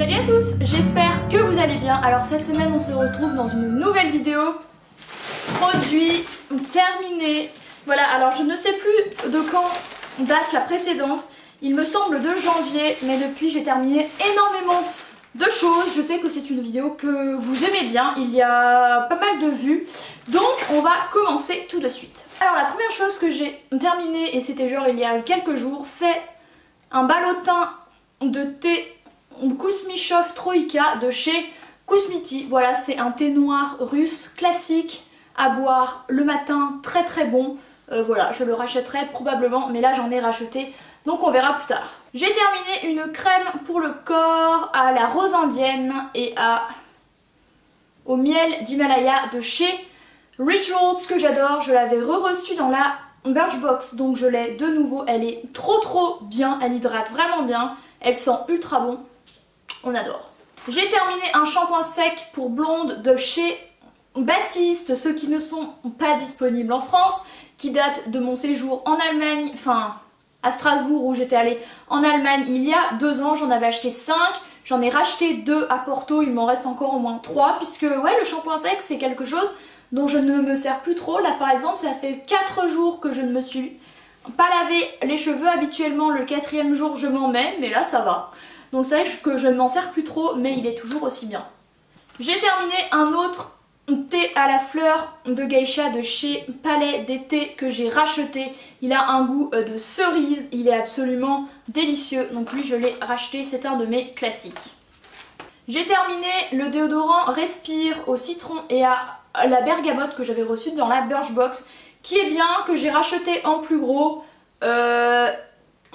Salut à tous, j'espère que vous allez bien. Alors cette semaine on se retrouve dans une nouvelle vidéo. Produit terminé. Voilà, alors je ne sais plus de quand date la précédente. Il me semble de janvier, mais depuis j'ai terminé énormément de choses. Je sais que c'est une vidéo que vous aimez bien, il y a pas mal de vues. Donc on va commencer tout de suite. Alors la première chose que j'ai terminée, et c'était genre il y a quelques jours, c'est un ballotin de thé Kusmichov Troïka de chez Kusmiti. Voilà, c'est un thé noir russe classique à boire le matin, très très bon. Voilà, je le rachèterai probablement, mais là j'en ai racheté, donc on verra plus tard. J'ai terminé une crème pour le corps à la rose indienne et au miel d'Himalaya de chez Rituals que j'adore. Je l'avais re-reçue dans la Birchbox, donc je l'ai de nouveau. Elle est trop bien, elle hydrate vraiment bien, elle sent ultra bon, on adore. J'ai terminé un shampoing sec pour blonde de chez Baptiste, ceux qui ne sont pas disponibles en France, qui datent de mon séjour en Allemagne, enfin à Strasbourg où j'étais allée en Allemagne il y a 2 ans. J'en avais acheté 5, j'en ai racheté 2 à Porto, il m'en reste encore au moins 3, puisque ouais, le shampoing sec c'est quelque chose dont je ne me sers plus trop. Là par exemple ça fait 4 jours que je ne me suis pas lavé les cheveux. Habituellement le 4e jour je m'en mets, mais là ça va. Donc c'est vrai que je ne m'en sers plus trop, mais il est toujours aussi bien. J'ai terminé un autre thé à la fleur de geisha de chez Palais d'été que j'ai racheté. Il a un goût de cerise, il est absolument délicieux. Donc lui je l'ai racheté, c'est un de mes classiques. J'ai terminé le déodorant Respire au citron et à la bergamote que j'avais reçu dans la Birchbox, qui est bien, que j'ai racheté en plus gros.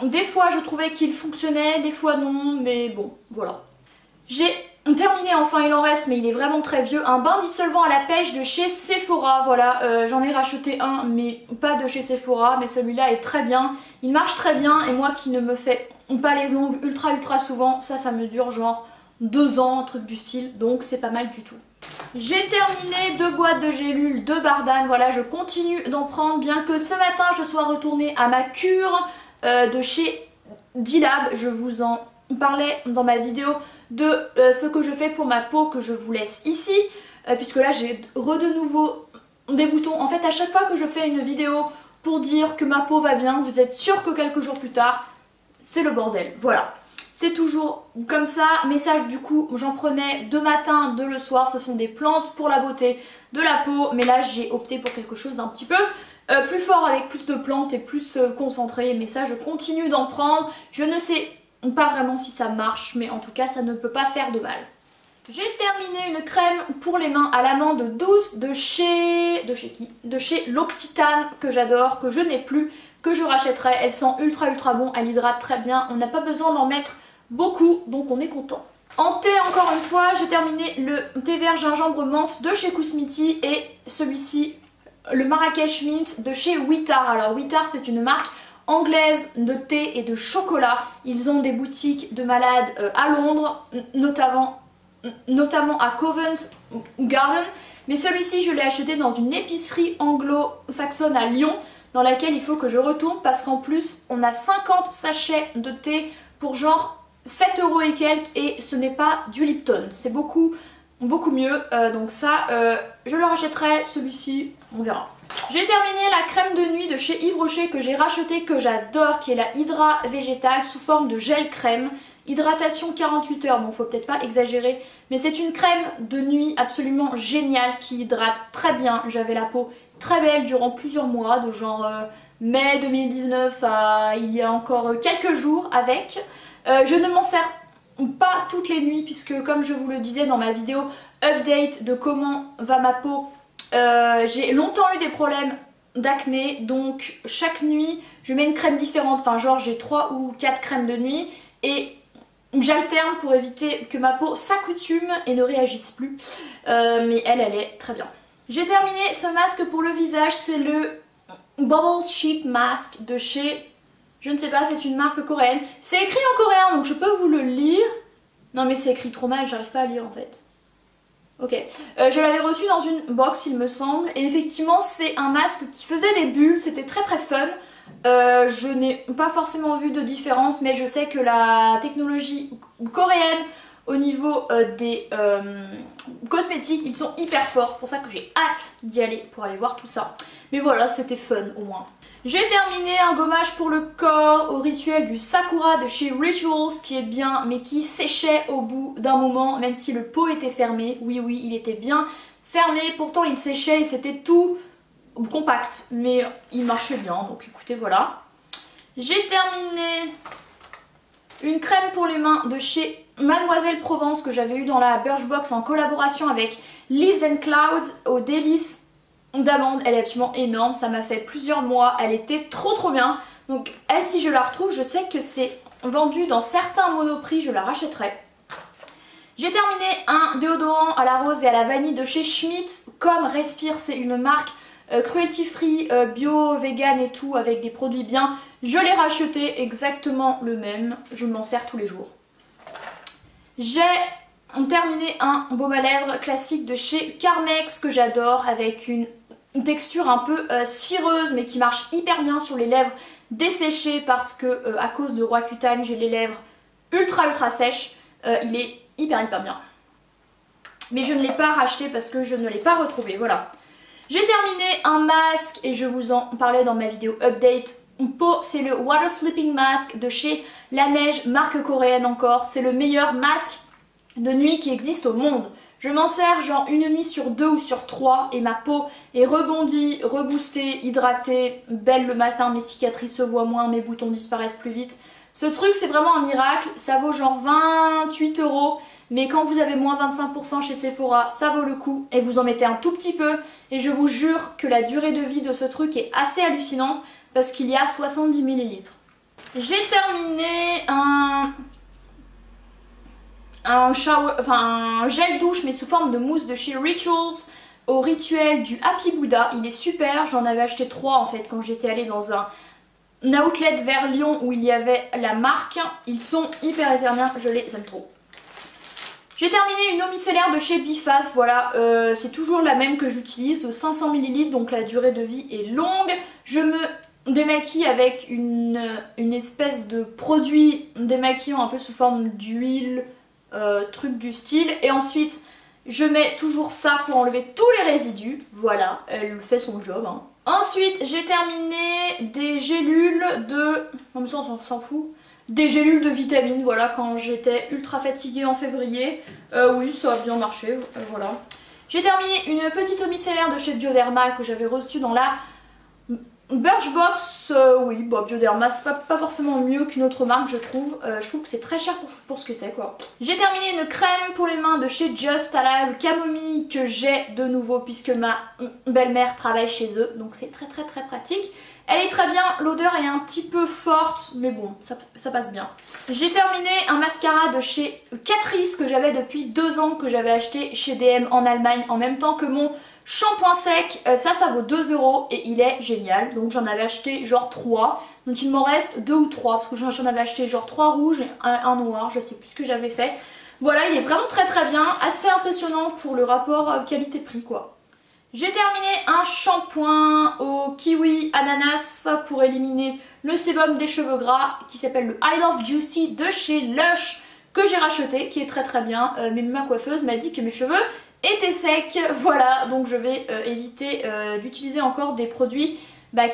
Des fois je trouvais qu'il fonctionnait, des fois non, mais bon, voilà. J'ai terminé, enfin il en reste, mais il est vraiment très vieux, un bain dissolvant à la pêche de chez Sephora. Voilà, j'en ai racheté un, mais pas de chez Sephora, mais celui-là est très bien. Il marche très bien, et moi qui ne me fais pas les ongles ultra souvent, ça me dure genre 2 ans, un truc du style, donc c'est pas mal du tout. J'ai terminé 2 boîtes de gélules de Bardane. Voilà, je continue d'en prendre, bien que ce matin je sois retournée à ma cure de chez D-Lab. Je vous en parlais dans ma vidéo de ce que je fais pour ma peau, que je vous laisse ici, puisque là j'ai de nouveau des boutons. En fait à chaque fois que je fais une vidéo pour dire que ma peau va bien, vous êtes sûr que quelques jours plus tard c'est le bordel. Voilà, c'est toujours comme ça. Mais ça du coup j'en prenais de matin, de le soir. Ce sont des plantes pour la beauté de la peau, mais là j'ai opté pour quelque chose d'un petit peu plus fort, avec plus de plantes et plus concentré. Mais ça je continue d'en prendre. Je ne sais pas vraiment si ça marche, mais en tout cas ça ne peut pas faire de mal. J'ai terminé une crème pour les mains à l'amande douce de chez L'Occitane, que j'adore, que je n'ai plus, que je rachèterai. Elle sent ultra bon, elle hydrate très bien, on n'a pas besoin d'en mettre beaucoup, donc on est content. En thé, encore une fois, j'ai terminé le thé vert gingembre menthe de chez Kusmiti, et celui-ci le Marrakech Mint de chez Witar. Alors Witar c'est une marque anglaise de thé et de chocolat. Ils ont des boutiques de malades à Londres, notamment à Covent Garden. Mais celui-ci je l'ai acheté dans une épicerie anglo-saxonne à Lyon, dans laquelle il faut que je retourne, parce qu'en plus on a 50 sachets de thé pour genre 7 € et quelques, et ce n'est pas du Lipton, c'est beaucoup mieux. Donc ça je le rachèterai, celui-ci on verra. J'ai terminé la crème de nuit de chez Yves Rocher que j'ai racheté, que j'adore, qui est la Hydra végétale sous forme de gel crème. Hydratation 48 heures, bon faut peut-être pas exagérer, mais c'est une crème de nuit absolument géniale qui hydrate très bien. J'avais la peau très belle durant plusieurs mois, de genre mai 2019 à il y a encore quelques jours avec. Je ne m'en sers pas toutes les nuits, puisque comme je vous le disais dans ma vidéo update de comment va ma peau, j'ai longtemps eu des problèmes d'acné, donc chaque nuit je mets une crème différente. Enfin genre j'ai 3 ou 4 crèmes de nuit et j'alterne pour éviter que ma peau s'accoutume et ne réagisse plus. Mais elle est très bien. J'ai terminé ce masque pour le visage, c'est le Bubble Sheet Mask de chez, je ne sais pas, c'est une marque coréenne. C'est écrit en coréen donc je peux vous le lire. Non mais c'est écrit trop mal, j'arrive pas à lire en fait. Ok, je l'avais reçu dans une box il me semble, et effectivement c'est un masque qui faisait des bulles, c'était très fun. Je n'ai pas forcément vu de différence, mais je sais que la technologie coréenne au niveau des cosmétiques, ils sont hyper forts, c'est pour ça que j'ai hâte d'y aller pour aller voir tout ça. Mais voilà, c'était fun au moins. J'ai terminé un gommage pour le corps au rituel du Sakura de chez Rituals qui est bien mais qui séchait au bout d'un moment même si le pot était fermé. Oui oui, il était bien fermé, pourtant il séchait et c'était tout compact mais il marchait bien donc écoutez voilà. J'ai terminé une crème pour les mains de chez Mademoiselle Provence que j'avais eu dans la Birchbox en collaboration avec Leaves and Clouds au délice d'amande. Elle est absolument énorme, ça m'a fait plusieurs mois, elle était trop bien. Donc elle, si je la retrouve, je sais que c'est vendu dans certains Monoprix, je la rachèterai. J'ai terminé un déodorant à la rose et à la vanille de chez Schmitt comme Respire, c'est une marque cruelty free, bio, vegan et tout avec des produits bien. Je l'ai racheté exactement le même, je m'en sers tous les jours. J'ai terminé un baume à lèvres classique de chez Carmex que j'adore avec une texture un peu cireuse mais qui marche hyper bien sur les lèvres desséchées parce que à cause de Roaccutane j'ai les lèvres ultra sèches. Il est hyper bien. Mais je ne l'ai pas racheté parce que je ne l'ai pas retrouvé, voilà. J'ai terminé un masque et je vous en parlais dans ma vidéo update. C'est le Water Sleeping Mask de chez La Neige, marque coréenne encore. C'est le meilleur masque de nuit qui existe au monde. Je m'en sers genre une nuit sur 2 ou sur 3 et ma peau est rebondie, reboostée, hydratée, belle le matin, mes cicatrices se voient moins, mes boutons disparaissent plus vite. Ce truc c'est vraiment un miracle, ça vaut genre 28 €, mais quand vous avez moins 25% chez Sephora, ça vaut le coup et vous en mettez un tout petit peu et je vous jure que la durée de vie de ce truc est assez hallucinante parce qu'il y a 70 ml. J'ai terminé un gel douche mais sous forme de mousse de chez Rituals au rituel du Happy Buddha. Il est super, j'en avais acheté 3 en fait quand j'étais allée dans un outlet vers Lyon où il y avait la marque. Ils sont hyper bien, je les aime trop. J'ai terminé une eau micellaire de chez Biface, voilà, c'est toujours la même que j'utilise, de 500 ml, donc la durée de vie est longue. Je me démaquille avec une espèce de produit démaquillant un peu sous forme d'huile, truc du style, et ensuite je mets toujours ça pour enlever tous les résidus, voilà, elle fait son job hein. Ensuite j'ai terminé des gélules de, en même temps on s'en fout, des gélules de vitamines, voilà, quand j'étais ultra fatiguée en février, oui ça a bien marché, voilà. J'ai terminé une petite eau micellaire de chez Bioderma que j'avais reçue dans la Birchbox, oui, bon, Bioderma c'est pas forcément mieux qu'une autre marque je trouve que c'est très cher pour ce que c'est quoi. J'ai terminé une crème pour les mains de chez Just à la camomille que j'ai de nouveau puisque ma belle-mère travaille chez eux, donc c'est très pratique. Elle est très bien, l'odeur est un petit peu forte mais bon ça passe bien. J'ai terminé un mascara de chez Catrice que j'avais depuis 2 ans, que j'avais acheté chez DM en Allemagne en même temps que mon shampoing sec, ça vaut 2 € et il est génial. Donc j'en avais acheté genre 3. Donc il m'en reste 2 ou 3 parce que j'en avais acheté genre 3 rouges et un noir, je sais plus ce que j'avais fait. Voilà, il est vraiment très bien, assez impressionnant pour le rapport qualité-prix quoi. J'ai terminé un shampoing au kiwi ananas pour éliminer le sébum des cheveux gras qui s'appelle le I Love Juicy de chez Lush que j'ai racheté, qui est très bien, mais ma coiffeuse m'a dit que mes cheveux étaient secs, voilà, donc je vais éviter d'utiliser encore des produits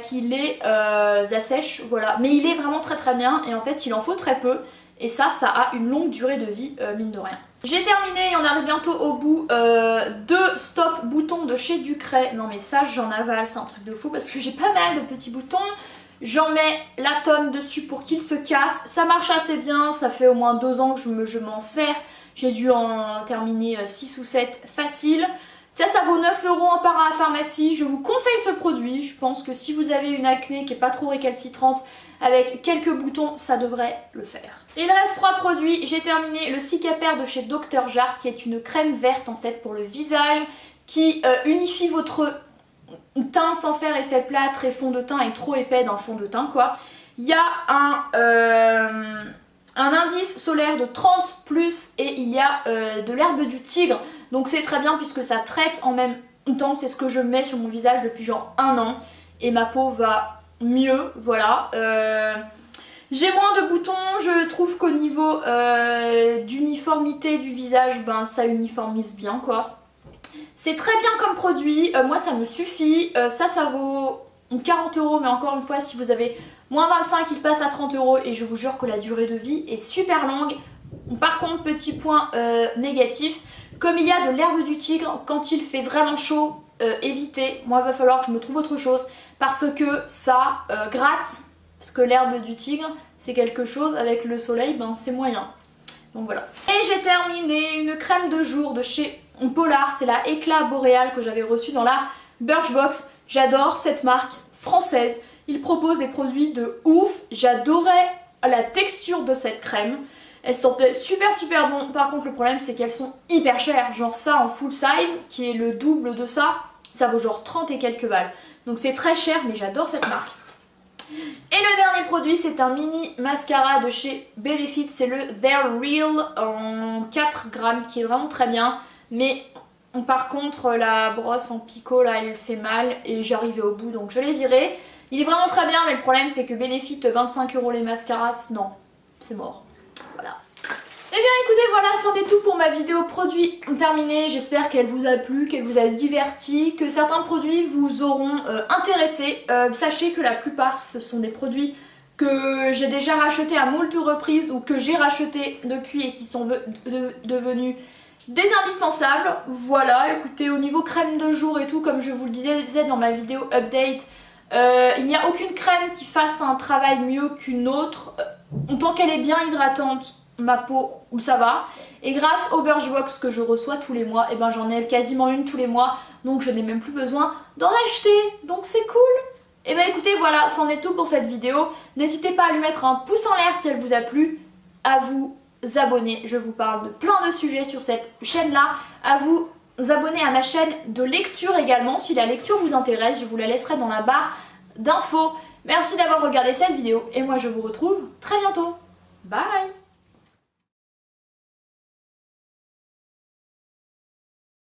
qui les assèchent, voilà, mais il est vraiment très bien et en fait il en faut très peu et ça a une longue durée de vie mine de rien. J'ai terminé et on arrive bientôt au bout, 2 stop boutons de chez Ducray. Non mais ça j'en avale, c'est un truc de fou parce que j'ai pas mal de petits boutons. J'en mets la tonne dessus pour qu'ils se cassent. Ça marche assez bien, ça fait au moins 2 ans que je m'en sers. J'ai dû en terminer 6 ou 7 facile. Ça vaut 9 € en parapharmacie. Je vous conseille ce produit. Je pense que si vous avez une acné qui n'est pas trop récalcitrante, avec quelques boutons, ça devrait le faire. Il reste 3 produits. J'ai terminé le Cicapair de chez Dr. Jart, qui est une crème verte en fait pour le visage, qui unifie votre teint sans faire effet plâtre et fond de teint et trop épais dans le fond de teint quoi. Il y a un indice solaire de 30+ et il y a de l'herbe du tigre. Donc c'est très bien puisque ça traite en même temps. C'est ce que je mets sur mon visage depuis genre 1 an. Et ma peau va mieux, voilà. J'ai moins de boutons, je trouve qu'au niveau d'uniformité du visage, ben ça uniformise bien quoi. C'est très bien comme produit, moi ça me suffit, ça vaut 40 €, mais encore une fois si vous avez moins 25 il passe à 30 € et je vous jure que la durée de vie est super longue. Par contre petit point négatif, comme il y a de l'herbe du tigre, quand il fait vraiment chaud, évitez, moi il va falloir que je me trouve autre chose parce que ça gratte, parce que l'herbe du tigre c'est quelque chose, avec le soleil ben c'est moyen. Donc voilà. Et j'ai terminé une crème de jour de chez Polar, c'est la Éclat Boréal que j'avais reçue dans la Birchbox. J'adore cette marque française, ils proposent des produits de ouf, j'adorais la texture de cette crème. Elles sentaient super bon, par contre le problème c'est qu'elles sont hyper chères, genre ça en full size, qui est le double de ça, ça vaut genre 30 et quelques balles. Donc c'est très cher mais j'adore cette marque. Et le dernier produit c'est un mini mascara de chez Benefit, c'est le They're Real en 4 grammes qui est vraiment très bien. Mais par contre la brosse en picot là elle fait mal et j'arrivais au bout donc je l'ai viré. Il est vraiment très bien mais le problème c'est que Benefit 25 € les mascaras, non, c'est mort. Voilà. Et bien écoutez voilà, c'en est tout pour ma vidéo produit terminée. J'espère qu'elle vous a plu, qu'elle vous a diverti, que certains produits vous auront intéressé. Sachez que la plupart ce sont des produits que j'ai déjà rachetés à moult reprises ou que j'ai rachetés depuis et qui sont devenus des indispensables. Voilà, écoutez, au niveau crème de jour et tout, comme je vous le disais dans ma vidéo update, il n'y a aucune crème qui fasse un travail mieux qu'une autre. Tant qu'elle est bien hydratante, ma peau, ça va. Et grâce au Birchbox que je reçois tous les mois, et ben j'en ai quasiment une tous les mois, donc je n'ai même plus besoin d'en acheter. Donc c'est cool. Et ben écoutez, voilà, c'en est tout pour cette vidéo. N'hésitez pas à lui mettre un pouce en l'air si elle vous a plu, à vous abonner, je vous parle de plein de sujets sur cette chaîne là, à vous abonner à ma chaîne de lecture également si la lecture vous intéresse, je vous la laisserai dans la barre d'infos. Merci d'avoir regardé cette vidéo et moi je vous retrouve très bientôt, bye.